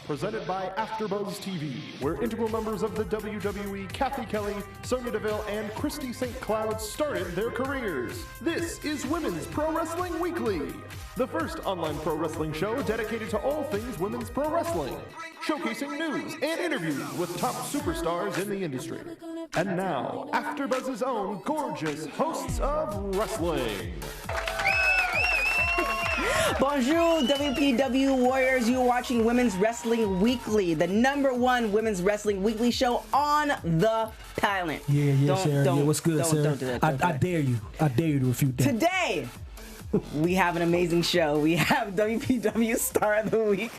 presented by AfterBuzz TV, where integral members of the WWE, Kathy Kelly, Sonya Deville, and Christy St. Cloud started their careers. This is Women's Pro Wrestling Weekly, the first online pro wrestling show dedicated to all things women's pro wrestling, showcasing news and interviews with top superstars in the industry. And now, AfterBuzz's own gorgeous hosts of wrestling. Bonjour, WPW Warriors. You are watching Women's Wrestling Weekly, the #1 Women's Wrestling Weekly show on the planet. Sarah. What's good, Sarah? Don't do that. I dare you. I dare you to refute that. Today, we have an amazing show. We have WPW Star of the Week,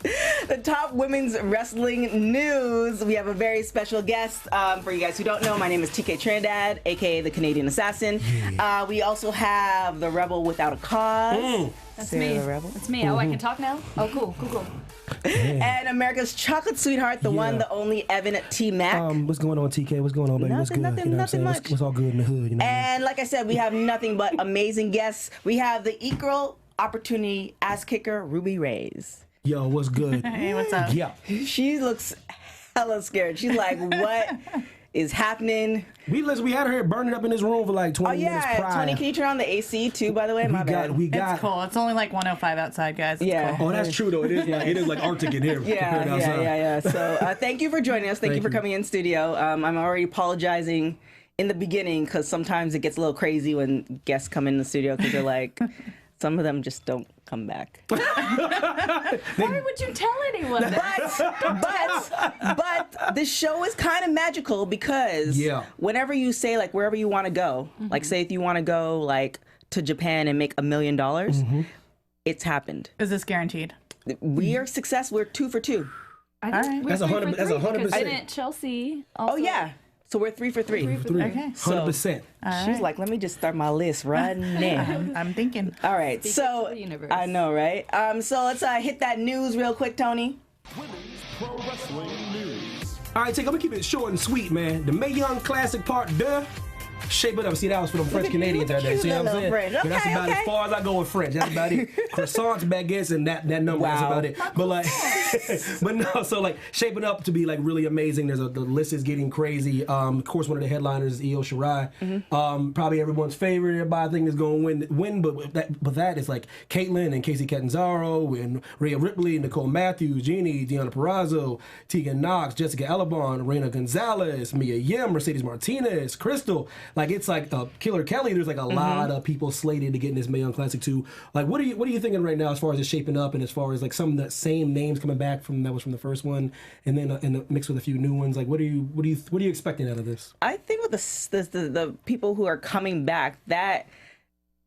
the top women's wrestling news. We have a very special guest. For you guys who don't know, my name is TK Trinidad, aka the Canadian Assassin. Yeah. We also have the Rebel Without a Cause. That's Sarah me. the Rebel. That's me. Oh, I can talk now? Oh, cool. And America's chocolate sweetheart, the one, the only Evan T. Mac. What's going on, TK? What's going on, baby? What's good? Nothing You know what I'm saying? much. What's all good in the hood? You know And like I said, we have nothing but amazing guests. We have the Equal Opportunity ass kicker, Ruby Raze. Yo, what's good? Hey, what's up? Yeah. She looks hella scared. She's like, what is happening? We had her here burning up in this room for like 20 minutes prior. 20. Can you turn on the AC too, by the way? My bad. It's cool. It's only like 105 outside, guys. It's cool. Oh, that's true though. It is like Arctic in here. Yeah. So thank you for joining us. Thank you for coming in studio. I'm already apologizing in the beginning because sometimes it gets a little crazy when guests come in the studio because they're like, some of them just don't come back. Why would you tell anyone that? But the show is kind of magical because whenever you say like wherever you want to go, like say if you want to go like to Japan and make $1 million, it's happened. Is this guaranteed? We are successful. We're 2 for 2. That's 100%. That's 100%. Didn't Chelsea also? Oh yeah. So we're 3 for 3. Okay. 100%. She's like, let me just start my list right now. I'm thinking. All right. So to the universe. I know, right? So let's hit that news real quick, Tony. Women's Pro Wrestling News. All right, I'm gonna keep it short and sweet, man. The Mae Young Classic Part 2. Shape it up. See, that was for the French Canadians out there. See what I'm saying? Okay, That's about as far as I go with French. That's about it. Croissants, baguettes, and that number. That's about it. But like, but no. So like, shaping up to be like really amazing. The list is getting crazy. Of course, one of the headliners is Io Shirai. Probably everyone's favorite. Everybody think is going to win. But that is like Caitlyn and Casey Catanzaro and Rhea Ripley, Nicole Matthews, Jeannie, Deonna Purrazzo, Tegan Knox, Jessica Alabon, Reina Gonzalez, Mia Yim, Mercedes Martinez, Crystal. Like it's like Killer Kelly. There's like a lot of people slated to get in this Mae Young Classic 2. Like what are you thinking right now as far as it's shaping up and as far as like some of the same names coming back from the first one and then and mixed with a few new ones? Like what are you expecting out of this? I think with the people who are coming back, that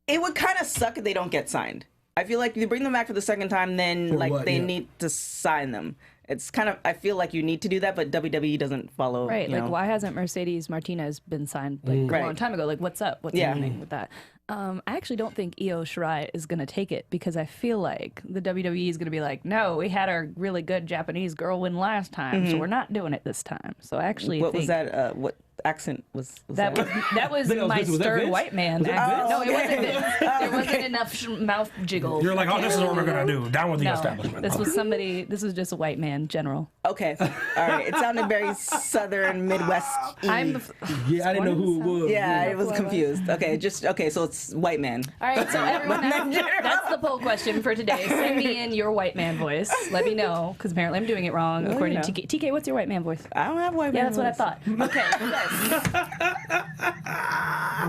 it would kind of suck if they don't get signed. I feel like if you bring them back for the second time, then they need to sign them. It's kind of, I feel like you need to do that, but WWE doesn't follow. Right, like why hasn't Mercedes Martinez been signed like a long time ago? Like what's up? What's happening with that? I actually don't think Io Shirai is going to take it because I feel like the WWE is going to be like, no, we had our really good Japanese girl win last time, so we're not doing it this time. So I actually was that? What accent was that? That was my stern white man. No, it wasn't Vince. There wasn't enough mouth jiggle. You're like, oh, this is what we're going to do. Down with the establishment. This was just a white man, general. Okay. All right. It sounded very southern, Midwest. I didn't know who it was. Yeah, I was confused. Okay, so it's white man. All right, so everyone, that's the poll question for today. Send me in your white man voice. Let me know, because apparently I'm doing it wrong, according to TK. TK, what's your white man voice? I don't have white man voice. Yeah, that's what I thought.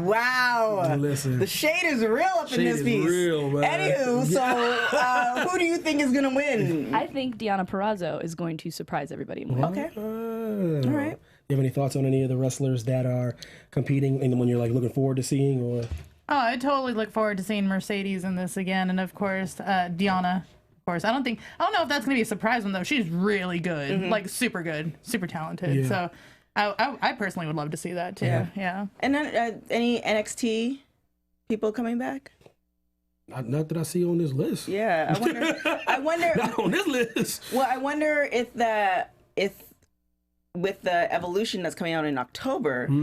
Wow. Listen. The shade is real up in this piece. Real, man. Anywho, so who do you think is going to win? I think Deonna Purrazzo is going to surprise everybody and win. Okay. All right. You have any thoughts on any of the wrestlers that are competing and the one you're like looking forward to seeing? Or Oh, I totally look forward to seeing Mercedes in this again, and of course, Deonna. Of course, I don't know if that's gonna be a surprise one though. She's really good, like super good, super talented. Yeah. So, I personally would love to see that too. Yeah. And then any NXT people coming back? Not that I see on this list. Yeah, I wonder. Not on this list. Well, I wonder if with the Evolution that's coming out in October, the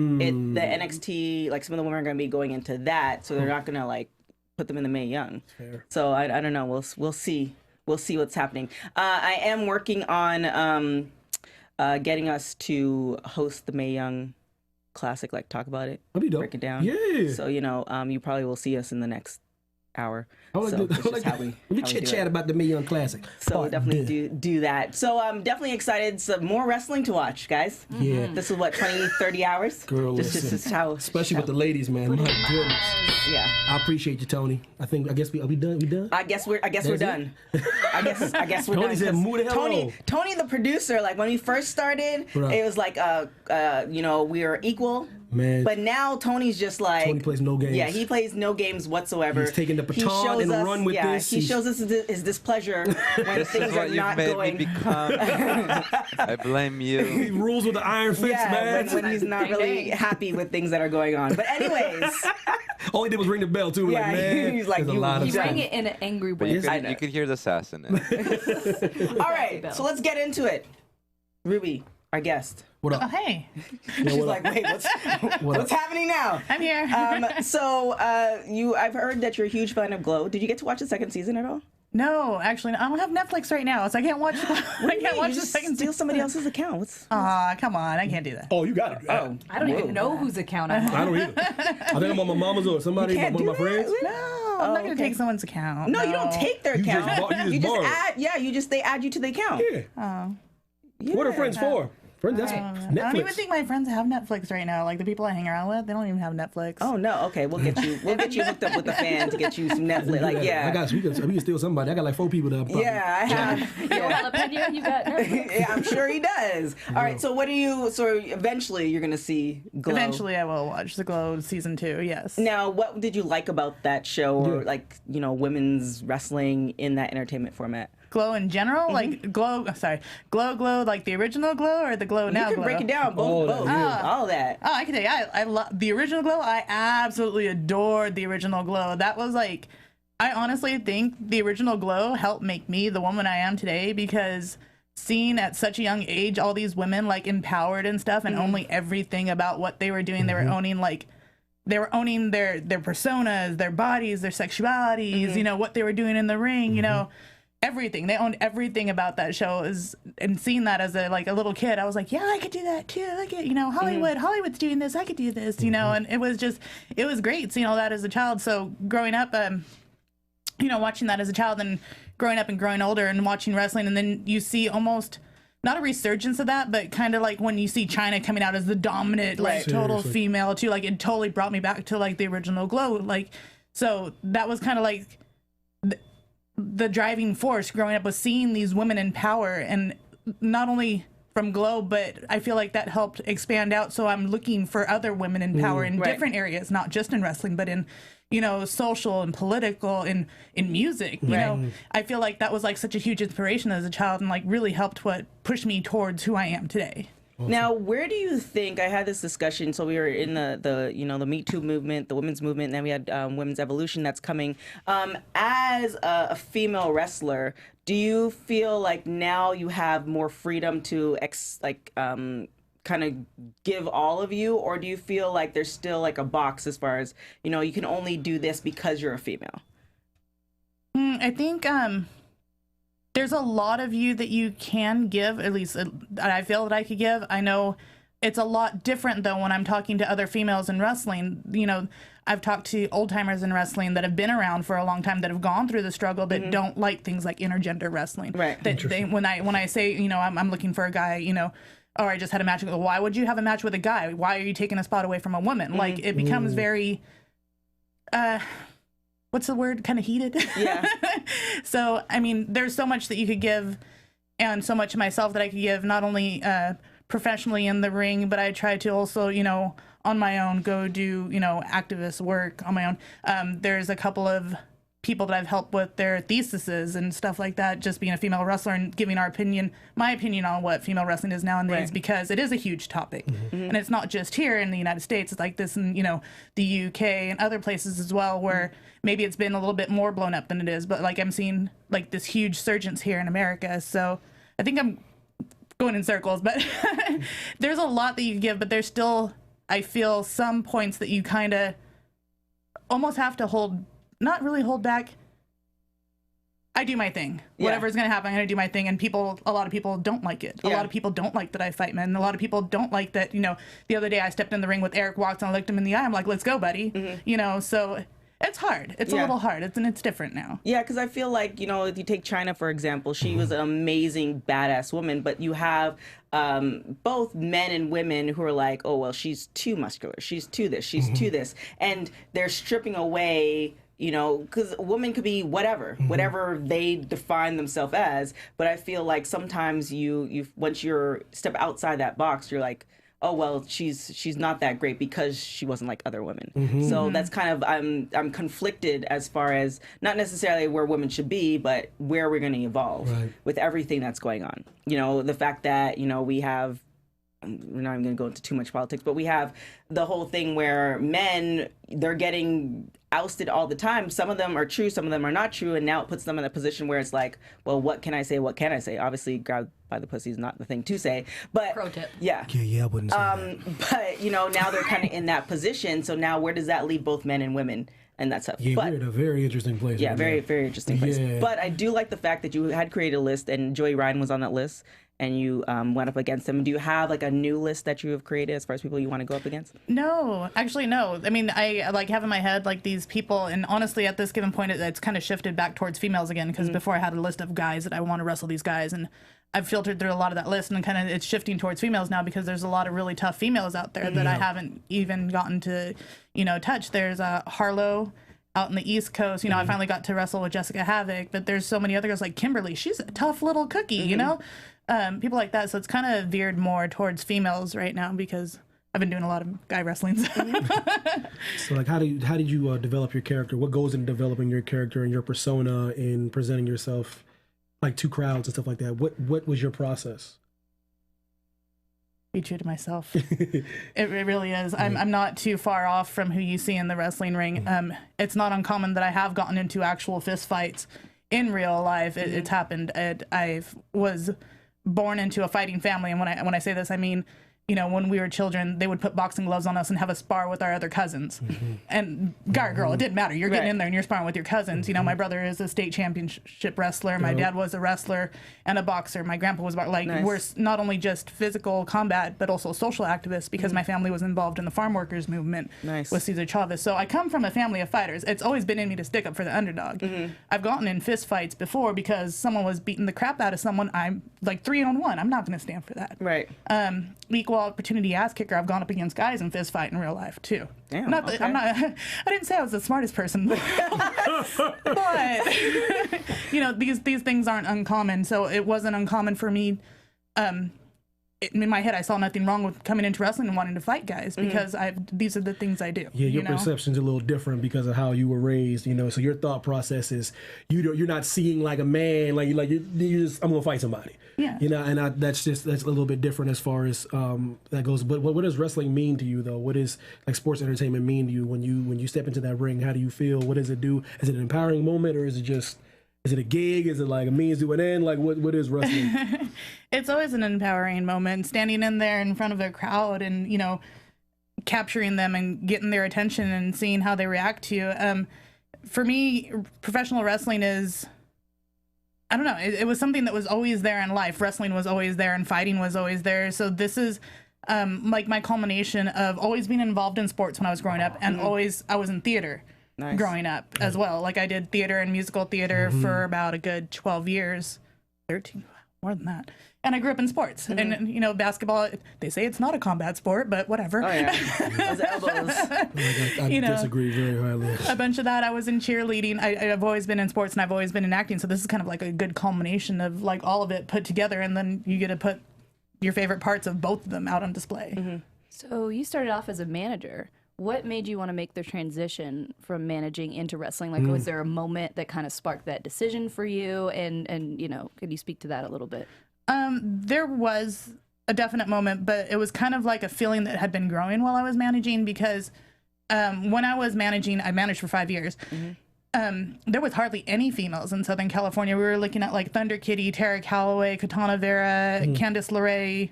NXT, like some of the women are going to be going into that, so they're not going to like put them in the Mae Young. Fair. So I don't know. We'll see. we'll see what's happening. I am working on getting us to host the Mae Young Classic, like talk about it, break it down. Yeah. So you probably will see us in the next hour. Let me chit chat about the Mae Young Classic. So definitely do that. So I'm definitely excited. Some more wrestling to watch, guys. Yeah. This is what 20-30 hours. Girl, just how, especially with the ladies, man. My goodness. Yeah. I appreciate you, Tony. I guess we done. We done. I guess we're done. I guess we're Tony done. said, "Move the hell on." Tony, the producer, like when we first started, it was like we were equal. Man. But now Tony's just like Tony plays no games. Yeah, he plays no games whatsoever. He's taking the baton and run with this. He shows us his displeasure when things are not going. I blame you. He rules with the iron fist, man. When he's not really happy with things that are going on. But anyways, all he did was ring the bell too. Yeah, like, man, he's like, He rang it in an angry way. You could hear the sass in it. All right, so let's get into it. Ruby, our guest. What up? Oh, hey, She's like, wait, what's happening now? I'm here. I've heard that you're a huge fan of Glow. Did you get to watch the second season at all? No, actually, I don't have Netflix right now, so I can't watch. I can't watch the second Steal season. somebody else's account. Come on, I can't do that. Oh, you got it. I don't even know whose account I'm on. I don't either. I think I'm on my mama's or somebody, one of my friends. No, I'm not gonna take someone's account. No, you don't take their You just account. you just borrow it. add. Yeah, they add you to the account. Yeah. What are friends for? Friends, that's Netflix. I don't even think my friends have Netflix right now. Like the people I hang around with, they don't even have Netflix. Oh no. Okay, we'll get you hooked up with the fan to get you some Netflix. Like I got you. We can steal somebody. I got like 4 people that. Yeah, I have. Yeah. Jalapeno, you got Netflix. Yeah, I'm sure he does. All right. So eventually you're gonna see Glow. Eventually, I will watch the Glow season 2. Yes. Now, what did you like about that show, or women's wrestling in that entertainment format? Glow in general, like Glow, like the original Glow or the Glow now You can Glow? break it down, both, all that. Oh, I can tell you, I love the original Glow. I absolutely adored the original Glow. That was like, I honestly think the original Glow helped make me the woman I am today, because seeing at such a young age all these women like empowered and stuff, and owning everything about what they were doing. They were owning their personas, their bodies, their sexualities, what they were doing in the ring, everything. They owned everything about that show. And seeing that as a little kid, I was like, yeah, I could do that too. I could, Hollywood's doing this, I could do this, and it was great seeing all that as a child. So growing up, watching that as a child, and growing up and growing older and watching wrestling, and then you see almost not a resurgence of that, but kind of like when you see China coming out as the dominant, total female too, like it totally brought me back to like the original Glow. So that was kind of like the driving force growing up, was seeing these women in power, and not only from Glow, but I feel like that helped expand out. So I'm looking for other women in power in different areas, not just in wrestling, but in, social and political, in music. I feel like that was like such a huge inspiration as a child, and like really helped what pushed me towards who I am today. Awesome. Now, where do you think, I had this discussion, so we were in the Me Too movement, the women's movement, and then we had Women's Evolution that's coming. As a female wrestler, do you feel like now you have more freedom to kind of give all of you, or do you feel like there's still like a box as far as, you can only do this because you're a female? I think there's a lot of you that you can give, at least I feel that I could give. I know it's a lot different though when I'm talking to other females in wrestling. I've talked to old timers in wrestling that have been around for a long time, that have gone through the struggle, that don't like things like intergender wrestling. Right. That when I say, I'm looking for a guy, or I just had a match. Why would you have a match with a guy? Why are you taking a spot away from a woman? Like it becomes very, what's the word? Kind of heated. Yeah. So, I mean, there's so much that you could give, and so much of myself that I could give, not only professionally in the ring, but I try to also, on my own, go do, activist work on my own. There's a couple of people that I've helped with their theses and stuff like that, just being a female wrestler and giving my opinion on what female wrestling is nowadays, because it is a huge topic. And it's not just here in the United States, it's like this in, the UK and other places as well, where maybe it's been a little bit more blown up than it is, but like I'm seeing like this huge surgence here in America. So I think I'm going in circles, but there's a lot that you can give, but there's still, I feel, some points that you kind of almost have to not really hold back. I do my thing. Whatever's going to happen, I'm going to do my thing. And a lot of people don't like it. A lot of people don't like that I fight men. A lot of people don't like that, the other day I stepped in the ring with Eric, walked and I looked him in the eye. I'm like, let's go, buddy. So it's hard. It's a little hard. It's different now. Yeah, because I feel like, if you take China, for example, she was an amazing, badass woman, but you have both men and women who are like, oh, well, she's too muscular. She's too this. She's too this. And they're stripping away, because a woman could be whatever they define themselves as. But I feel like sometimes you once you're step outside that box, you're like, oh, well, she's not that great because she wasn't like other women. So that's kind of, I'm conflicted as far as not necessarily where women should be, but where we're going to evolve with everything that's going on. The fact that, we have, we're not even going to go into too much politics, but we have the whole thing where men, they're getting ousted all the time. Some of them are true, some of them are not true, and now it puts them in a position where it's like, well, what can I say? What can I say? Obviously, grab by the pussy is not the thing to say, but pro tip. Yeah, I wouldn't say that. But now they're kind of in that position. So now where does that leave both men and women? And that's up. Yeah, we're in a very interesting place. Yeah, very, very interesting place. Yeah. But I do like the fact that you had created a list, and Joey Ryan was on that list, and you went up against him. Do you have like a new list that you have created as far as people you want to go up against? No, actually, no. I mean, I like have in my head like these people, and honestly, at this given point, it's kind of shifted back towards females again, because before I had a list of guys that I want to wrestle these guys, and I've filtered through a lot of that list, and kind of it's shifting towards females now because there's a lot of really tough females out there that I haven't even gotten to, touch. There's Harlow out in the East Coast. I finally got to wrestle with Jessica Havoc, but there's so many other girls like Kimberly. She's a tough little cookie, people like that. So it's kind of veered more towards females right now because I've been doing a lot of guy wrestling. So like, how did you develop your character? What goes into developing your character and your persona in presenting yourself like to crowds and stuff like that? What was your process? Be true to myself. It really is. I'm not too far off from who you see in the wrestling ring. It's not uncommon that I have gotten into actual fist fights in real life. It's happened. I was born into a fighting family, and when I say this, I mean, when we were children, they would put boxing gloves on us and have us spar with our other cousins. And guy or girl, it didn't matter. You're getting in there and you're sparring with your cousins. My brother is a state championship wrestler. My dad was a wrestler and a boxer. My grandpa was we're not only just physical combat, but also social activists because my family was involved in the farm workers movement with Cesar Chavez. So I come from a family of fighters. It's always been in me to stick up for the underdog. I've gotten in fist fights before because someone was beating the crap out of someone. I'm like 3-on-1. I'm not going to stand for that. Right. Equal opportunity ass kicker. I've gone up against guys in fist fight in real life too. Damn, I'm not. I didn't say I was the smartest person, but these things aren't uncommon. So it wasn't uncommon for me. In my head, I saw nothing wrong with coming into wrestling and wanting to fight guys because these are the things I do. Yeah, your perception's a little different because of how you were raised. So your thought process is you're not seeing like a man, like you just I'm gonna fight somebody. Yeah. And that's a little bit different as far as that goes. But what does wrestling mean to you though? What does like sports entertainment mean to you when you step into that ring? How do you feel? What does it do? Is it an empowering moment or is it a gig? Is it like a means to an end? Like what is wrestling? It's always an empowering moment, standing in there in front of a crowd and capturing them and getting their attention and seeing how they react to you. For me, professional wrestling is, I don't know, it was something that was always there in life. Wrestling was always there and fighting was always there. So this is like my culmination of always being involved in sports when I was growing up, and always I was in theater. Nice. Growing up as well. Like I did theater and musical theater for about a good 12 years, 13, more than that. And I grew up in sports. And, basketball, they say it's not a combat sport, but whatever. Oh, yeah. Those elbows. I disagree very highly. A bunch of that. I was in cheerleading. I've always been in sports and I've always been in acting. So this is kind of like a good culmination of like all of it put together. And then you get to put your favorite parts of both of them out on display. So you started off as a manager. What made you want to make the transition from managing into wrestling? Like, was there a moment that kind of sparked that decision for you? And could you speak to that a little bit? There was a definite moment, but it was kind of like a feeling that had been growing while I was managing because when I was managing, I managed for 5 years. There was hardly any females in Southern California. We were looking at like Thunder Kitty, Tara Calloway, Katana Vera, Candice LeRae,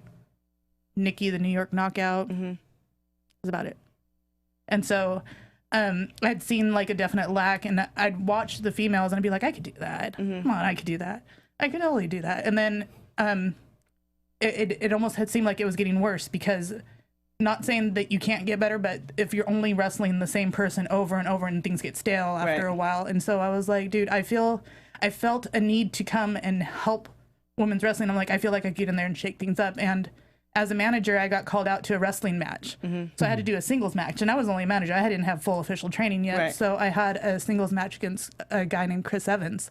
Nikki the New York Knockout. That's about it. And so I'd seen like a definite lack, and I'd watch the females and I'd be like, I could do that. Come on, I could do that. I could only do that. And then it almost had seemed like it was getting worse, because not saying that you can't get better, but if you're only wrestling the same person over and over and things get stale after a while. And so I was like, dude, I felt a need to come and help women's wrestling. I'm like, I feel like I could get in there and shake things up. And as a manager, I got called out to a wrestling match. So I had to do a singles match, and I was only a manager. I didn't have full official training yet. So I had a singles match against a guy named Chris Evans.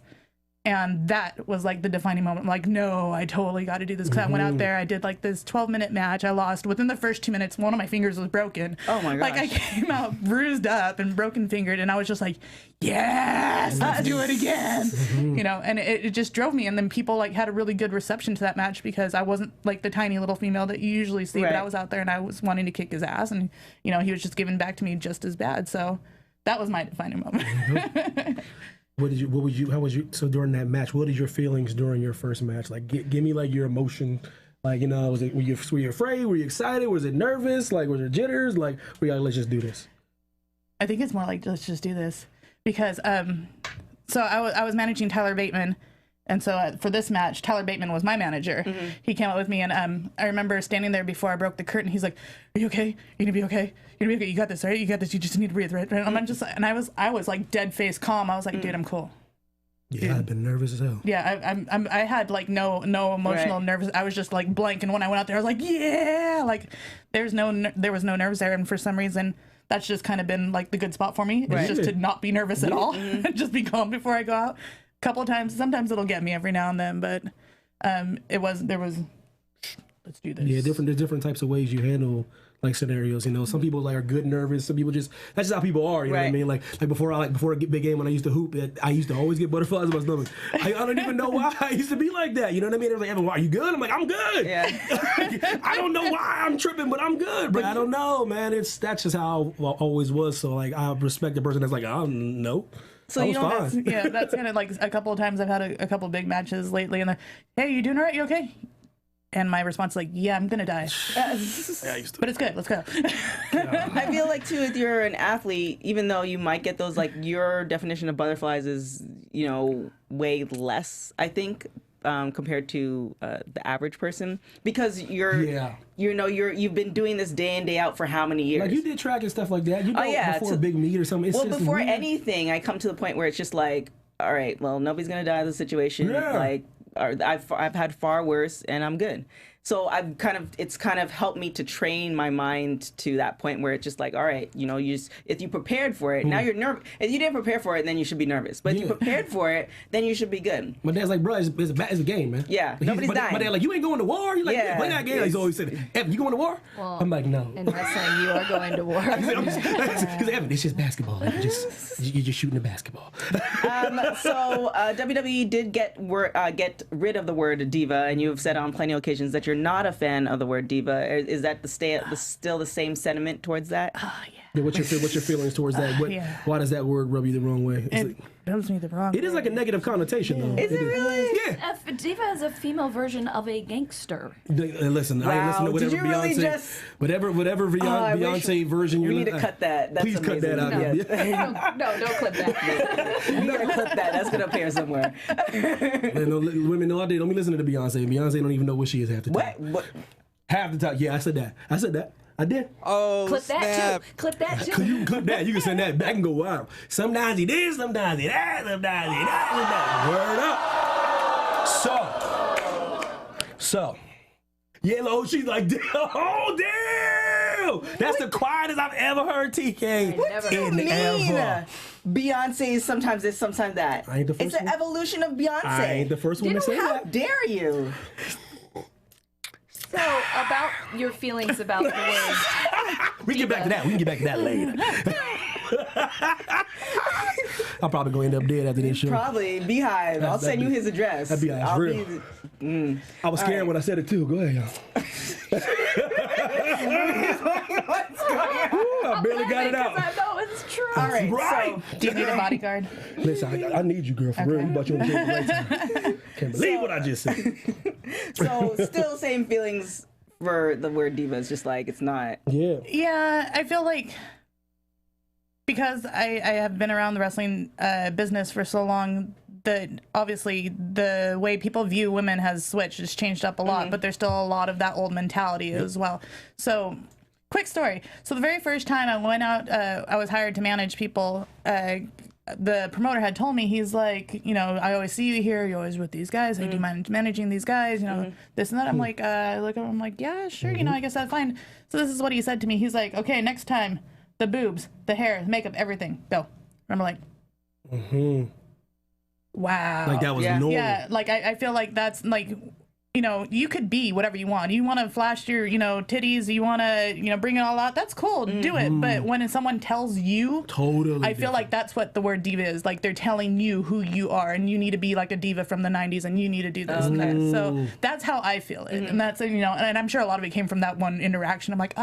And that was like the defining moment. I'm like, no, I totally got to do this. Because I went out there, I did like this 12-minute match. I lost. Within the first 2 minutes, one of my fingers was broken. Oh my gosh. Like, I came out bruised up and broken fingered, and I was just like, yes, let's do it again. You know, and it just drove me. And then people like had a really good reception to that match, because I wasn't like the tiny little female that you usually see, but I was out there and I was wanting to kick his ass, and you know, he was just giving back to me just as bad. So that was my defining moment. So during that match, what is your feelings during your first match? Like, give me like your emotion. Like, you know, were you afraid? Were you excited? Was it nervous? Like, was there jitters? Like, were you like, let's just do this? I think it's more like, let's just do this. Because, so I was managing Tyler Bateman. And so for this match, Tyler Bateman was my manager. He came up with me, and I remember standing there before I broke the curtain. He's like, "Are you okay? You're gonna be okay. You're gonna be okay. You got this, right? You got this. You just need to breathe, right?" And I was like dead face calm. I was like, "Dude, I'm cool." Yeah, I've been nervous as hell. Yeah, I had like no emotional nervous. I was just like blank. And when I went out there, I was like, yeah, like there was no nerves there. And for some reason, that's just kind of been like the good spot for me. It's just to not be nervous at all, just be calm before I go out. Couple of times, sometimes it'll get me every now and then, but let's do this. Yeah, there's different types of ways you handle like scenarios. You know, some people like are good nervous. Some people that's just how people are. You know what I mean? Like before a big game, when I used to hoop, I used to always get butterflies in my stomach. I don't even know why I used to be like that. You know what I mean? They're like, Evan, are you good? I'm like, I'm good. Yeah. I don't know why I'm tripping, but I'm good. But I don't know, man. That's just how I always was. So like, I respect the person that's like, no. So you know, that's kind of like a couple of times I've had a couple of big matches lately, and they're, hey, you doing all right? You okay? And my response is like, yeah, I'm gonna die. But it's good. Let's go. I feel like too, if you're an athlete, even though you might get those, like your definition of butterflies is, you know, way less, I think, compared to the average person, because you've been doing this day in day out for how many years? Like you did track and stuff like that. You go before a big meet or something. It's just before weird. Anything, I come to the point where it's just like, all right, well, nobody's gonna die in this situation. Like, I've had far worse, and I'm good. So it's kind of helped me to train my mind to that point where it's just like, all right, you know, if you prepared for it, now you're nervous. If you didn't prepare for it, then you should be nervous. But if you prepared for it, then you should be good. My dad's like, bro, it's a game, man. Yeah, nobody's dying. My dad like, you ain't going to war. You're like, play that game. He's always saying, Evan, you going to war? Well, I'm like, no. In wrestling, you are going to war. Because Evan, it's just basketball. You're just shooting a basketball. So WWE did get rid of the word diva, and you have said on plenty of occasions that you're not a fan of the word diva. Is that still the same sentiment towards that? Yeah, what's your feelings towards that? Why does that word rub you the wrong way? It rubs me the wrong way. It is like a negative connotation, though. Is it really? Yeah. Diva is a female version of a gangster. Listen, wow. I listen to whatever Beyonce, whatever Beyonce version you're. We need to cut that. That's please amazing. cut that out. No, don't clip that. You gotta clip that. That's gonna appear somewhere. Women know I did. Don't be listening to Beyonce. Beyonce don't even know what she is half the time. What? Half the time. Yeah, I said that. I did. Oh, clip snap. that too. Clip that too. You can clip that. You can send that back and go wild. Sometimes he did, sometimes he that, sometimes he that. Word up. So. Yellow, she's like, oh, damn. That's the quietest I've ever heard TK. What do you mean? Beyonce is sometimes this, sometimes that. I ain't the first It's an evolution of Beyonce. I ain't the first one to say How that. dare you? So, about your feelings about the word. We can get back to that later. I'm probably going to end up dead after this show. Probably. Beehive. I'll send you his address. That'd be real. I was scared when I said it too. Go ahead, y'all. What's going on? I barely got it out. I know it's true. All right. Right. So, Do you need a bodyguard? Listen, I need you, girl, for real. You about you on the show at the right time. Can't believe what I just said. So still same feelings for the word diva. It's just like it's not. Yeah. Yeah, I feel like because I have been around the wrestling business for so long, that obviously the way people view women has switched. It's changed up a lot, but there's still a lot of that old mentality as well. So, quick story. So the very first time I went out, I was hired to manage people. The promoter had told me, he's like, you know, I always see you here. You're always with these guys. I do managing these guys, you know, this and that. I'm like, I'm like, yeah, sure. You know, I guess that's fine. So this is what he said to me. He's like, okay, next time, the boobs, the hair, the makeup, everything, go. And I'm like, wow. Like that was normal. Yeah, like I feel like that's like, you know, you could be whatever you want. You want to flash your, you know, titties, you want to, you know, bring it all out. That's cool. Do it. But when someone tells you, I feel like that's what the word diva is. Like they're telling you who you are, and you need to be like a diva from the 90s, and you need to do this and that. So that's how I feel it. And that's, you know, and I'm sure a lot of it came from that one interaction. I'm like,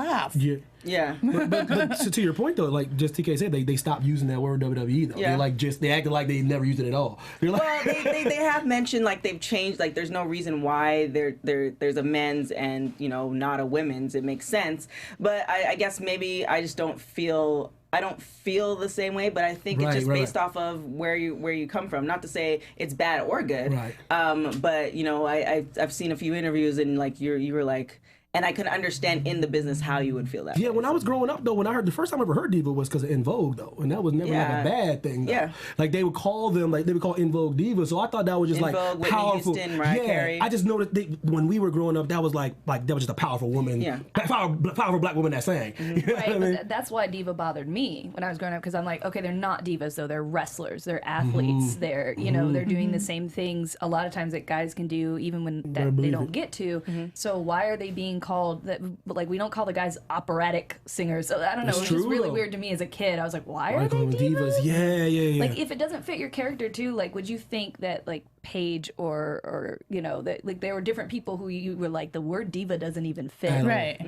Yeah. But so to your point though, like just TK said, they stopped using that word WWE though. Yeah. They acted like they never used it at all. Like, well, they have mentioned like they've changed. Like there's no reason why there's a men's and, you know, not a women's. It makes sense. But I guess maybe I just don't feel the same way, but I think it's just based off of where you come from. Not to say it's bad or good. Right. But you know, I've seen a few interviews and like you were like. And I can understand in the business how you would feel that. Yeah, when I was growing up, though, when I heard the first time I ever heard diva was because of En Vogue, though, and that was never like a bad thing. Though. Yeah, like they would call En Vogue divas, so I thought that was just like Vogue, powerful. Whitney Houston, Mariah Carey. I just know that when we were growing up, that was like that was just a powerful woman, powerful black woman that sang. You know right, what I mean? That's why diva bothered me when I was growing up, because I'm like, okay, they're not divas though, they're wrestlers, they're athletes, they're you know they're doing the same things a lot of times that guys can do even when they don't get to. So why are they being called that? But like we don't call the guys operatic singers. So I don't know. It was just really weird to me as a kid. I was like, why are they divas? Yeah. Like if it doesn't fit your character too, like would you think that like Paige or you know that like there were different people who you were like the word diva doesn't even fit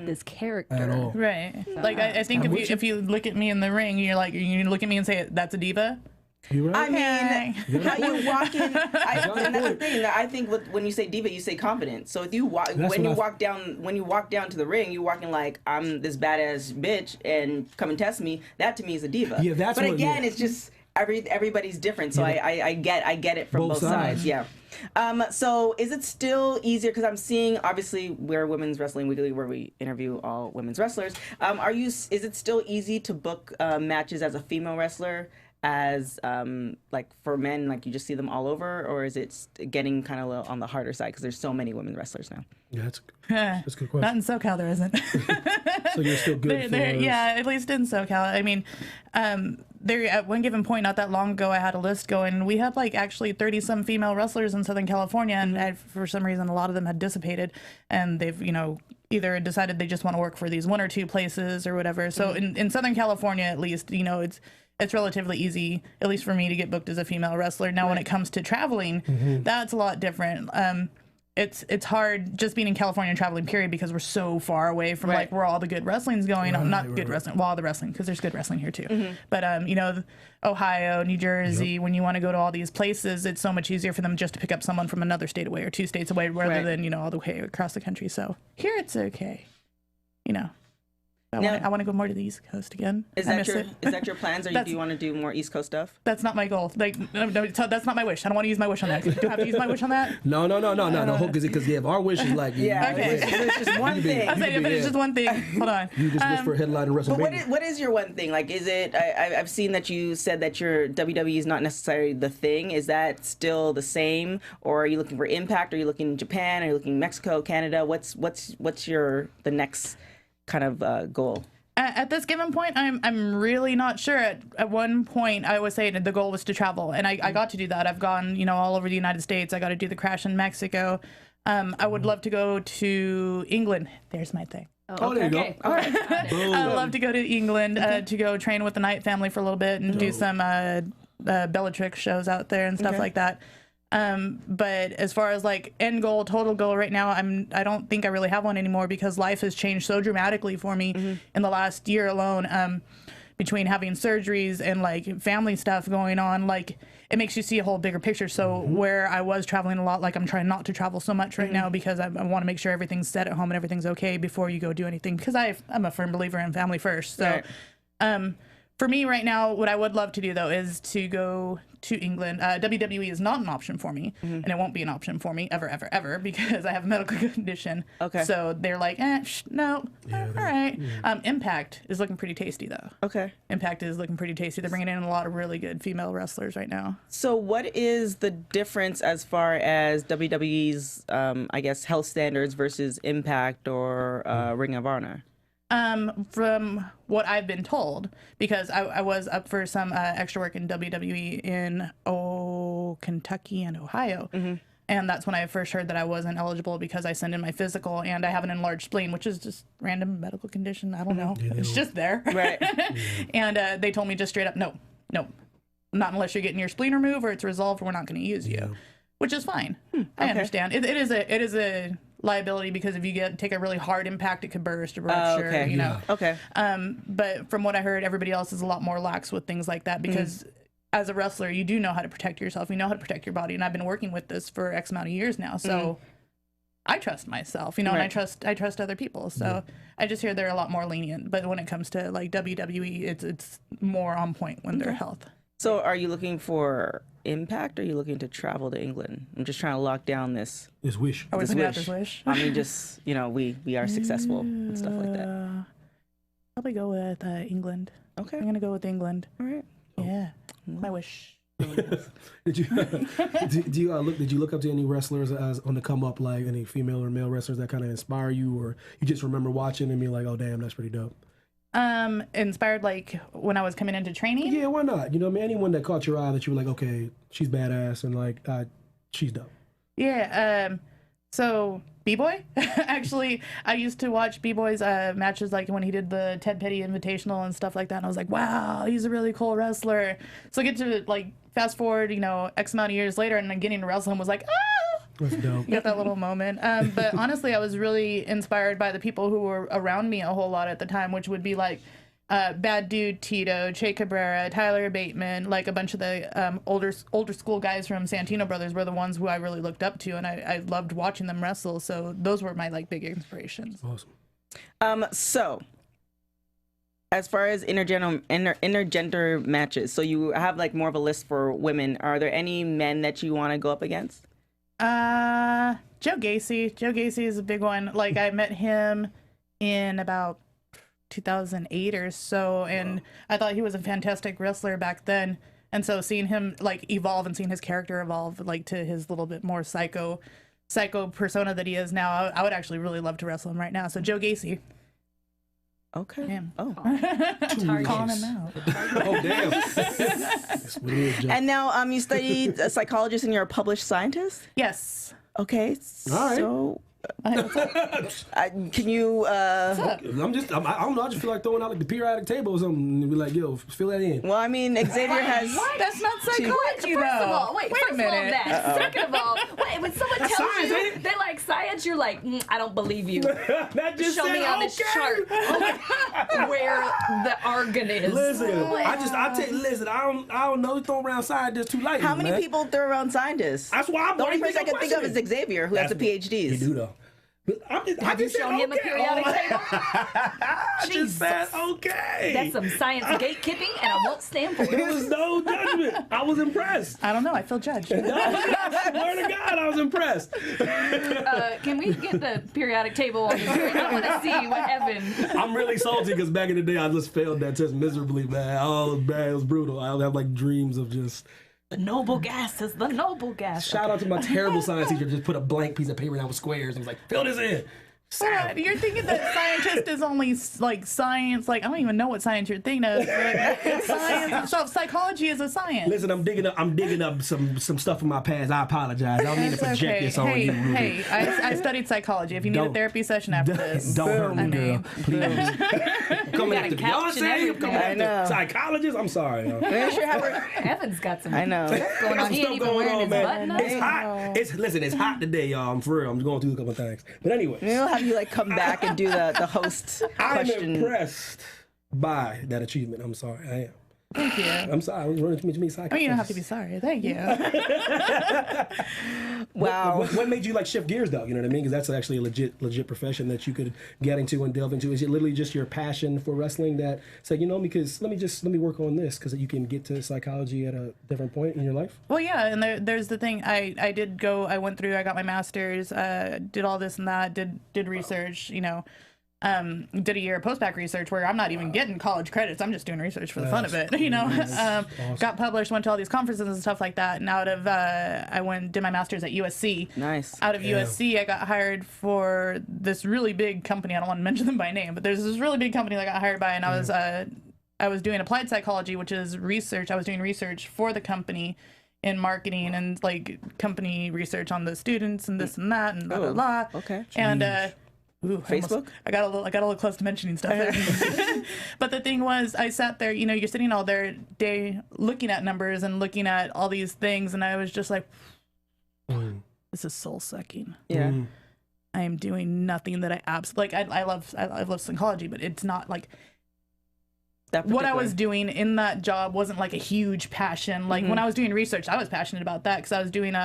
this character at all. Right. Like I think if you look at me in the ring, you're like you look at me and say that's a diva. Right. I mean, how you walk in. And that's the thing. I think when you say diva, you say confident. So if you when you walk down to the ring, you're walking like I'm this badass bitch and come and test me. That to me is a diva. Yeah, that's. But again, it's just everybody's different. So I get it from both sides. Yeah. So is it still easier? Because I'm seeing, obviously, we're Women's Wrestling Weekly, where we interview all women's wrestlers. Is it still easy to book matches as a female wrestler? As like for men, like you just see them all over, or is it getting kind of on the harder side because there's so many women wrestlers now? Yeah, that's a good question. Not in SoCal, there isn't. So you're still good. Yeah, at least in SoCal. I mean, there at one given point, not that long ago, I had a list going. We had like actually 30-some female wrestlers in Southern California, and for some reason, a lot of them had dissipated, and they've either decided they just want to work for these one or two places or whatever. So in Southern California, at least, it's relatively easy, at least for me, to get booked as a female wrestler. Now, when it comes to traveling, that's a lot different. It's hard just being in California and traveling, period, because we're so far away from like where all the good wrestling's going on. Not good wrestling, well, all the wrestling, because there's good wrestling here too. But Ohio, New Jersey, when you want to go to all these places, it's so much easier for them just to pick up someone from another state away or 2 states away rather than all the way across the country. So here it's okay, I want to go more to the East Coast again. Is that your plans, or do you want to do more East Coast stuff? That's not my goal. Like, no, that's not my wish. I don't want to use my wish on that. Do I have to use my wish on that? No. Because if our wish is like, okay, so it's just one thing. I'll say if it's just one thing. Hold on. You just wish for a headline in WrestleMania. But what is your one thing? Like, is it? I've seen that you said that your WWE is not necessarily the thing. Is that still the same, or are you looking for Impact? Are you looking in Japan? Are you looking Mexico, Canada? What's the next kind of goal? At this given point, I'm really not sure. At one point, I was saying the goal was to travel, and I got to do that. I've gone, all over the United States. I got to do the Crash in Mexico. I would love to go to England. There's my thing. Oh, there you go. All right. I'd love to go to England to go train with the Knight family for a little bit and do some Bellatrix shows out there and stuff like that. But as far as like end goal, total goal right now, I don't think I really have one anymore because life has changed so dramatically for me in the last year alone. Between having surgeries and like family stuff going on, like it makes you see a whole bigger picture. So where I was traveling a lot, like I'm trying not to travel so much right now because I want to make sure everything's set at home and everything's okay before you go do anything. Because I'm a firm believer in family first. So, for me right now, what I would love to do though is to go to England. WWE is not an option for me, and it won't be an option for me ever because I have a medical condition. Okay. So they're like, no, all right. Impact is looking pretty tasty though. Okay. Impact is looking pretty tasty. They're bringing in a lot of really good female wrestlers right now. So what is the difference as far as WWE's, I guess, health standards versus Impact or Ring of Honor? From what I've been told, because I was up for some extra work in WWE in Kentucky and Ohio. And that's when I first heard that I wasn't eligible because I sent in my physical and I have an enlarged spleen, which is just random medical condition. I don't know. It's just there. Right. And they told me just straight up, no, not unless you're getting your spleen removed or it's resolved, we're not going to use you, which is fine. I understand. It is a liability because if you take a really hard impact, it could burst or rupture, you know. Okay. But from what I heard, everybody else is a lot more lax with things like that because as a wrestler, you do know how to protect yourself. You know how to protect your body. And I've been working with this for X amount of years now. So I trust myself, you know, and I trust other people. So I just hear they're a lot more lenient. But when it comes to like WWE, it's more on point when their health. So are you looking for Impact or are you looking to travel to England? I'm just trying to lock down this wish. Are we putting out this wish? I mean, just, you know, we are successful and stuff like that. Probably go with England. Okay. I'm going to go with England. All right. Yeah. My wish. Did you look up to any wrestlers as on the come up, like any female or male wrestlers that kind of inspire you, or you just remember watching and be like, oh damn, that's pretty dope? Inspired like when I was coming into training? Yeah, why not? You know, I mean, anyone that caught your eye that you were like, okay, she's badass and like she's dope. Yeah, so B-Boy. Actually, I used to watch B-Boy's matches like when he did the Ted Petty Invitational and stuff like that, and I was like, wow, he's a really cool wrestler. So I get to like fast forward, you know, X amount of years later, and then getting to wrestle him was like, That's dope. You got that little moment. But honestly, I was really inspired by the people who were around me a whole lot at the time, which would be like Bad Dude Tito, Che Cabrera, Tyler Bateman, like a bunch of the older school guys from Santino Brothers were the ones who I really looked up to, and I loved watching them wrestle. So those were my like big inspirations. Awesome. So as far as intergender matches, so you have like more of a list for women. Are there any men that you want to go up against? Joe Gacy. Joe Gacy is a big one. Like I met him in about 2008 or so, and I thought he was a fantastic wrestler back then. And so seeing him like evolve and seeing his character evolve like to his little bit more psycho persona that he is now, I would actually really love to wrestle him right now. So Joe Gacy. Okay. Damn. Oh. Calling him out. Oh damn. That's what it is, Joe. And now you studied a psychologist and you're a published scientist? Yes. Okay. All right. So can you I don't know, I just feel like throwing out like the periodic table or something and be like, yo, fill that in. well, I mean, Xavier has What? That's not psychology, though. First of all, wait a a minute. minute. Second of all, wait, when someone tells science, you ain't it? they like science, you're like, I don't believe you. That just Show said, me on this chart where the argon is. Listen, I don't know, throw around scientists too lightly. how many man. people throw around scientists? That's why I'm The only person I can think of is Xavier, who has the PhDs. He do though. Have you shown him a periodic table? I just said okay. That's some science gatekeeping, and I won't stand for it. There was no judgment. I was impressed. I don't know. I feel judged. Swear to God, I was impressed. Can we get the periodic table on the screen? I want to see what Evan. I'm really salty because back in the day, I just failed that test miserably, man. Oh, it was bad. It was brutal. I would have like dreams of just. The noble gases, the noble gas. Shout out to my terrible science teacher. Just put a blank piece of paper down with squares and was like, fill this in. But you're thinking that scientist is only like science. Like I don't even know what science you're thinking of. It's science. So psychology is a science. Listen, I'm digging up some stuff from my past. I apologize. I don't need to project this on you. Ruby. Hey, I studied psychology. If you need a therapy session after this, Don't hurt me, girl. Please. Coming got a after couch and Beyonce. everything. Coming I know. after psychologists. I'm sorry. Yo. Maybe I should have her. Evan's got some. I know. Going on. He ain't even wearing his button up. It's hot. It's hot today, y'all. I'm for real. I'm going through a couple of things. But anyway. Maybe we'll have you like come back and do the host I'm question. impressed by that achievement. I'm sorry. I am. Thank you. I'm sorry. I was running to me. I mean, you don't have to be sorry. Thank you. Wow. What made you like shift gears though? You know what I mean? Because that's actually a legit profession that you could get into and delve into. Is it literally just your passion for wrestling that said, you know, because let me work on this because you can get to psychology at a different point in your life? Well, yeah, and there's the thing. I got my master's, did all this and that, did research, you know. Did a year of post-bac research where I'm not even getting college credits. I'm just doing research for the fun of it, you know. Awesome. Got published, went to all these conferences and stuff like that. And I did my master's at USC. Nice. Out of USC, I got hired for this really big company. I don't want to mention them by name, but there's this really big company that I got hired by, and I was doing applied psychology, which is research. I was doing research for the company in marketing and like company research on the students and this and that and blah blah blah. Okay. And ooh, Facebook? I got a little close to mentioning stuff there. But the thing was, I sat there, you know, you're sitting all day looking at numbers and looking at all these things, and I was just like, this is soul sucking. Yeah. I am doing nothing that I absolutely like. I love psychology, but it's not like what I was doing in that job wasn't like a huge passion. Like when I was doing research, I was passionate about that because I was doing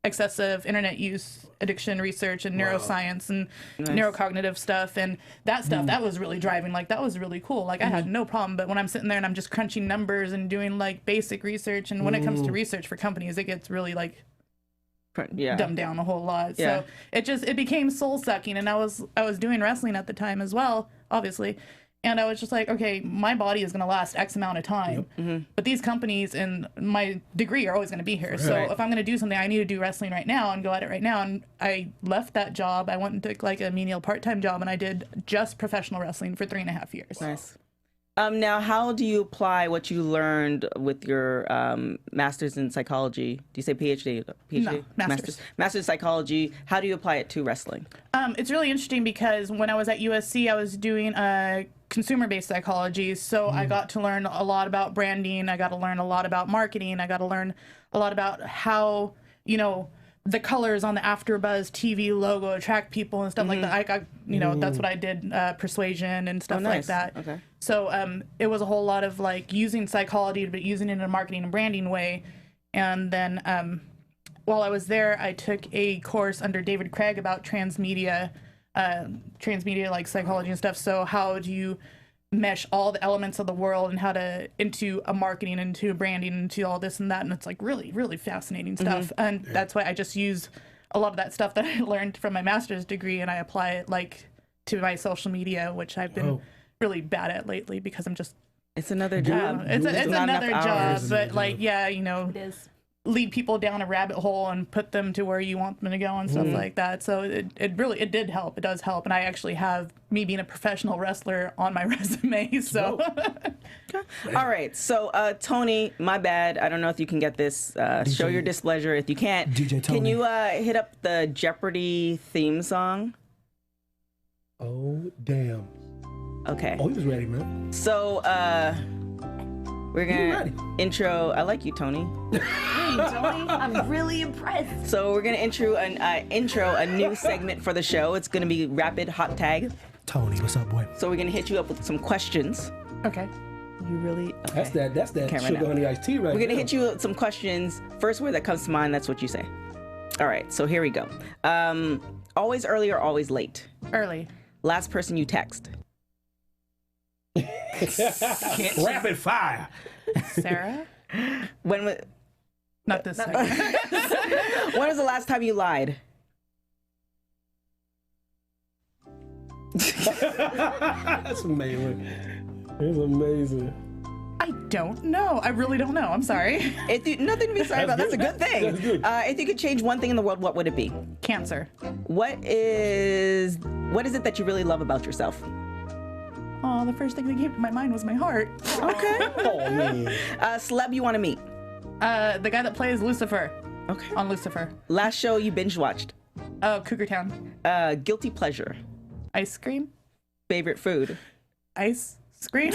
excessive internet use addiction research and neuroscience and neurocognitive stuff, and that stuff that was really driving. Like that was really cool. Like I had no problem. But when I'm sitting there and I'm just crunching numbers and doing like basic research, and when it comes to research for companies, it gets really like dumbed down a whole lot. So it became soul sucking. And I was doing wrestling at the time as well, obviously. And I was just like, okay, my body is going to last X amount of time, but these companies and my degree are always going to be here. So if I'm going to do something, I need to do wrestling right now and go at it right now. And I left that job. I went and took like a menial part-time job, and I did just professional wrestling for 3.5 years. Nice. Now, how do you apply what you learned with your master's in psychology? Do you say PhD? No, master's. Master's in psychology. How do you apply it to wrestling? It's really interesting because when I was at USC, I was doing consumer-based psychology, so I got to learn a lot about branding. I got to learn a lot about marketing. I got to learn a lot about how, you know, the colors on the AfterBuzz TV logo attract people and stuff like that. I got, you know, that's what I did, persuasion and stuff like that. Okay. So it was a whole lot of like using psychology, but using it in a marketing and branding way. And then while I was there, I took a course under David Craig about transmedia like psychology and stuff. So how do you mesh all the elements of the world and how to into a marketing, into branding, into all this and that, and it's like really, really fascinating stuff. And that's why I just use a lot of that stuff that I learned from my master's degree, and I apply it like to my social media, which I've been really bad at lately because I'm just it's another job. It's another job, but like you know, It is. lead people down a rabbit hole and put them to where you want them to go and stuff like that. So it really did help. It does help. And I actually have me being a professional wrestler on my resume. So all right. So Tony, my bad. I don't know if you can get this. Show your displeasure. If you can't, DJ Tony. Can you hit up the Jeopardy theme song? Oh, damn. Okay. Oh, he was ready, man. So we're gonna intro. I like you, Tony. Hey, Tony, I'm really impressed. So we're gonna intro a new segment for the show. It's gonna be Rapid Hot Tag. Tony, what's up, boy? So we're gonna hit you up with some questions. okay. You really? Okay. That's that Camera sugar now. honey iced tea right We're gonna now. hit you with some questions. First word that comes to mind, that's what you say. All right. So here we go. Always early or always late? Early. Last person you text? Rapid fire. Sarah? When was? Not this second. When was the last time you lied? That's amazing. It's amazing. I don't know. I really don't know. I'm sorry. Nothing to be sorry about. That's a good thing. That's good. If you could change one thing in the world, what would it be? Cancer. What is it that you really love about yourself? Oh, the first thing that came to my mind was my heart. Okay. Oh, man. Celeb you want to meet? The guy that plays Lucifer Okay. on Lucifer. Last show you binge watched? Oh, Cougar Town. Guilty pleasure? Ice cream? Favorite food? Ice cream?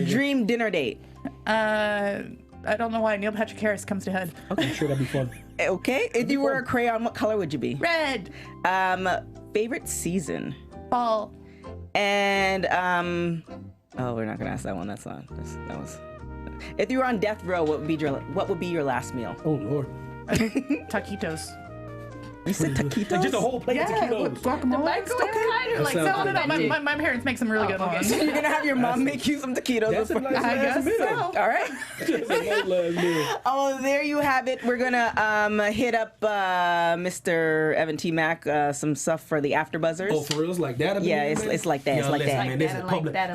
Dream dinner date? I don't know why Neil Patrick Harris comes to head. I'm sure that'd be fun. Okay. If you were a crayon, what color would you be? Red. Favorite season? Fall. And Oh, we're not gonna ask that one. That was. If you were on death row, what would be your last meal? Oh Lord. Taquitos. You said taquitos? Like just a whole plate of taquitos. Guacamole. My parents make some really good ones. So you're gonna have your mom make you some taquitos. That's a nice I guess meal. so. All right. That's a nice last meal. Oh, there you have it. We're gonna hit up Mr. Evan T. Mac some stuff for the AfterBuzzers. Oh, for real? It's like that? Yeah, it's like that. It's like that. Man, this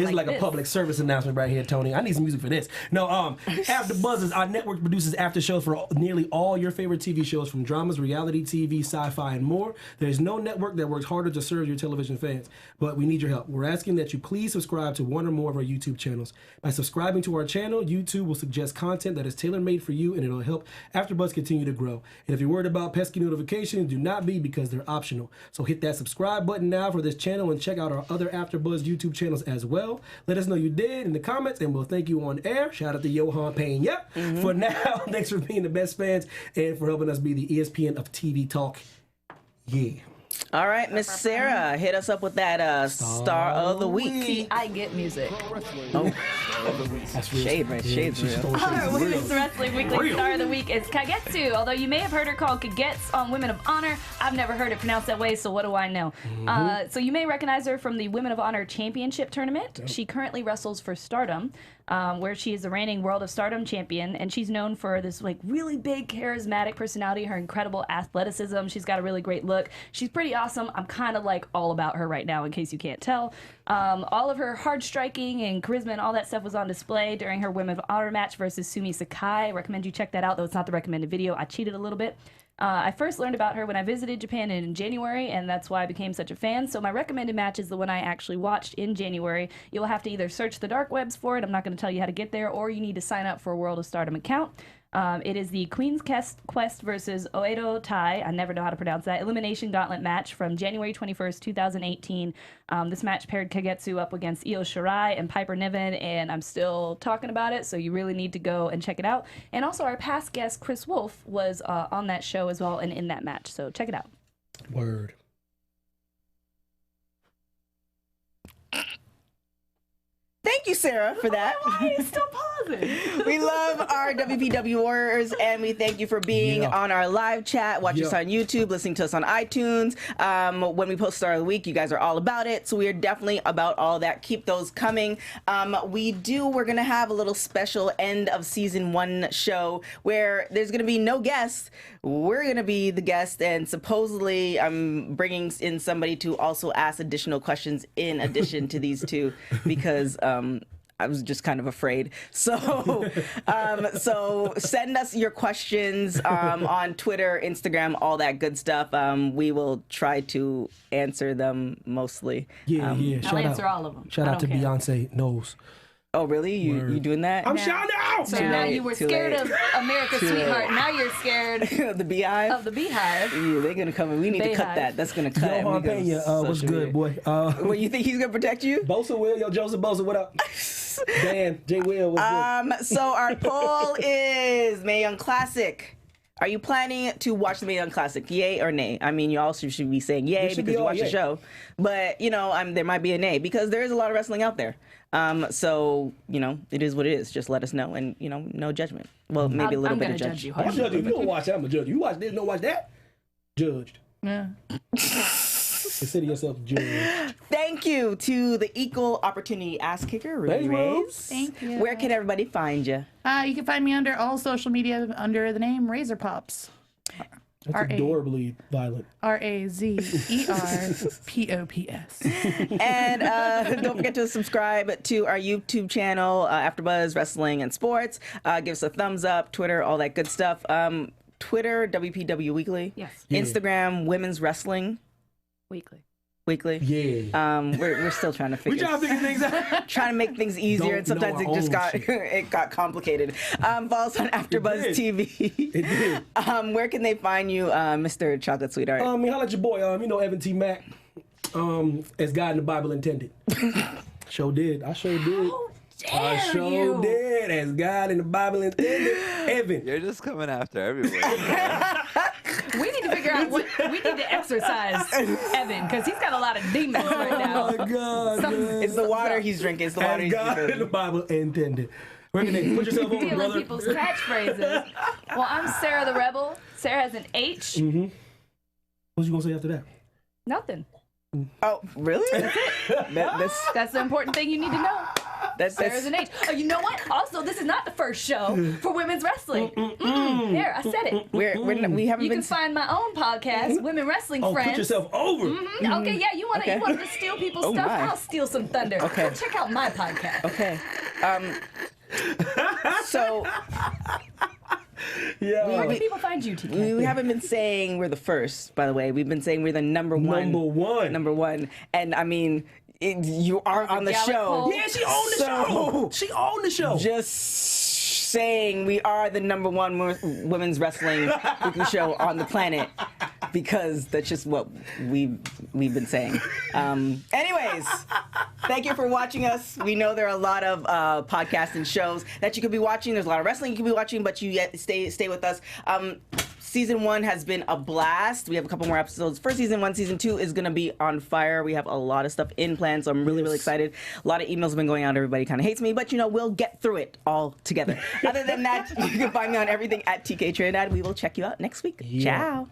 is like a public service announcement right here, Tony. I need some music for this. No, AfterBuzzers, our network produces after shows for nearly all your favorite TV shows, from dramas, reality TV, sci-fi, and more. There's no network that works harder to serve your television fans, but we need your help. We're asking that you please subscribe to one or more of our YouTube channels. By subscribing to our channel, YouTube will suggest content that is tailor-made for you, and it'll help AfterBuzz continue to grow. And if you're worried about pesky notifications, do not be, because they're optional. So hit that subscribe button now for this channel and check out our other AfterBuzz YouTube channels as well. Let us know you did in the comments, and we'll thank you on air. Shout out to Johan Payne. Yep. For now, thanks for being the best fans and for helping us be the ESPN of TV talk. Yeah. All right, Miss Sarah, hit us up with that Star of the Week. See, I get music. Oh, That's real. shade, right? Shade's real. Our Women's Wrestling Weekly Star of the Week is Kagetsu. Although you may have heard her called Kagetsu on Women of Honor, I've never heard it pronounced that way, so what do I know? So you may recognize her from the Women of Honor Championship Tournament. She currently wrestles for Stardom, where she is the reigning World of Stardom champion, and she's known for this like really big, charismatic personality, her incredible athleticism. She's got a really great look. She's pretty awesome. I'm kind of like all about her right now, in case you can't tell. All of her hard striking and charisma and all that stuff was on display during her Women of Honor match versus Sumi Sakai. I recommend you check that out, though it's not the recommended video. I cheated a little bit. I first learned about her when I visited Japan in January, and that's why I became such a fan. So my recommended match is the one I actually watched in January. You'll have to either search the dark webs for it. I'm not going to tell you how to get there, or you need to sign up for a World of Stardom account. It is the Queen's Quest versus Oedo Tai, I never know how to pronounce that, Elimination Gauntlet match from January 21st, 2018. This match paired Kagetsu up against Io Shirai and Piper Niven, and I'm still talking about it, so you really need to go and check it out. And also our past guest, Chris Wolf, was on that show as well and in that match, so check it out. Word. Thank you, Sarah, for that. Why are you still pausing? We love our WPW Warriors, and we thank you for being on our live chat, watching us on YouTube, listening to us on iTunes. When we post Star of the Week, you guys are all about it, so we are definitely about all that. Keep those coming. We're going to have a little special end of season 1 show where there's going to be no guests. We're going to be the guest, and supposedly I'm bringing in somebody to also ask additional questions in addition to these two, because I was just kind of afraid. So, so send us your questions on Twitter, Instagram, all that good stuff. We will try to answer them mostly. Yeah. I'll answer all of them. Shout out to Beyonce Knows. Oh, really? You doing that? I'm shouting out! So now you were scared of America's Sweetheart. Now you're scared the Beehive? of the Beehive. Yeah, they're going to come in. We need to cut that. That's going to cut. Yo, Pena, what's good, boy? Well, you think he's going to protect you? Bosa Will, yo, Joseph Bosa, what up? Dan, J. Will, what's good? So our poll is Mae Young Classic. Are you planning to watch the Mae Young Classic? Yay or nay? I mean, you also should be saying yay because you watch the show. But, you know, there might be a nay because there is a lot of wrestling out there. So, you know, it is what it is. Just let us know. And, you know, no judgment. Well, maybe a little bit of judge. I'm gonna judge you. If you don't watch that, I'm going to judge you. You watch this, don't watch that? Judged. Yeah. Consider yourself judged. Thank you to the equal opportunity ass kicker, Ruby Raze. Thank you. Where can everybody find you? You can find me under all social media under the name Razor Pops. That's adorably violent. RAZERPOPS. And don't forget to subscribe to our YouTube channel, AfterBuzz Wrestling and Sports. Give us a thumbs up, Twitter, all that good stuff. Twitter, WPW Weekly. Yes. Instagram, Women's Wrestling Weekly. Yeah. We're still trying to figure. We trying to figure things out. Trying to make things easier, and sometimes it just got it got complicated. Follow us on AfterBuzz TV. It did. Where can they find you, Mr. Chocolate Sweetheart? Holla at your boy. You know Evan T. Mac. As God in the Bible intended. Sure did. I sure did. I sure did. As God in the Bible intended. Evan. You're just coming after everybody. We need to figure out what we need to exercise Evan, because he's got a lot of demons right now. Oh my God! It's the water he's drinking. It's the water he's God drinking. in the Bible intended. Put yourself over, Stealing brother. people's catchphrases. Well, I'm Sarah the Rebel. Sarah has an H. Mm-hmm. What you gonna say after that? Nothing. Oh, really? That's the important thing you need to know. Sarah's an H. Oh, you know what? Also, this is not the first show for women's wrestling. There, I said it. We haven't You been. can find my own podcast, Women Wrestling Oh, Friends. put yourself over. Okay, yeah, you want to steal people's stuff? my. I'll steal some thunder. Okay. Check out my podcast. Okay. So Where can people find you, TK? we haven't been saying we're the first, by the way. We've been saying we're the number one. Number one. And I mean, you are on the show. Yeah, she owned the show. She owned the show. Just saying we are the number one women's wrestling weekly show on the planet, because that's just what we've been saying. Anyways, thank you for watching us. We know there are a lot of podcasts and shows that you could be watching. There's a lot of wrestling you could be watching, but you stay with us. Season 1 has been a blast. We have a couple more episodes for Season 1. Season 2 is going to be on fire. We have a lot of stuff in plan, so I'm really, really excited. A lot of emails have been going out. Everybody kind of hates me, but, we'll get through it all together. Other than that, you can find me on everything at TK Trinidad. We will check you out next week. Ciao.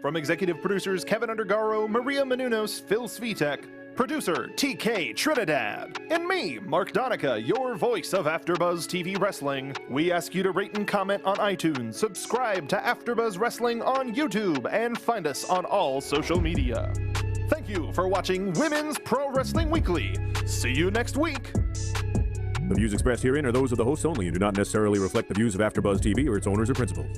From executive producers Kevin Undergaro, Maria Menounos, Phil Svitek, producer TK Trinidad, and me, Mark Donica, your voice of AfterBuzz TV Wrestling. We ask you to rate and comment on iTunes, subscribe to AfterBuzz Wrestling on YouTube, and find us on all social media. Thank you for watching Women's Pro Wrestling Weekly. See you next week. The views expressed herein are those of the hosts only and do not necessarily reflect the views of AfterBuzz TV or its owners or principals.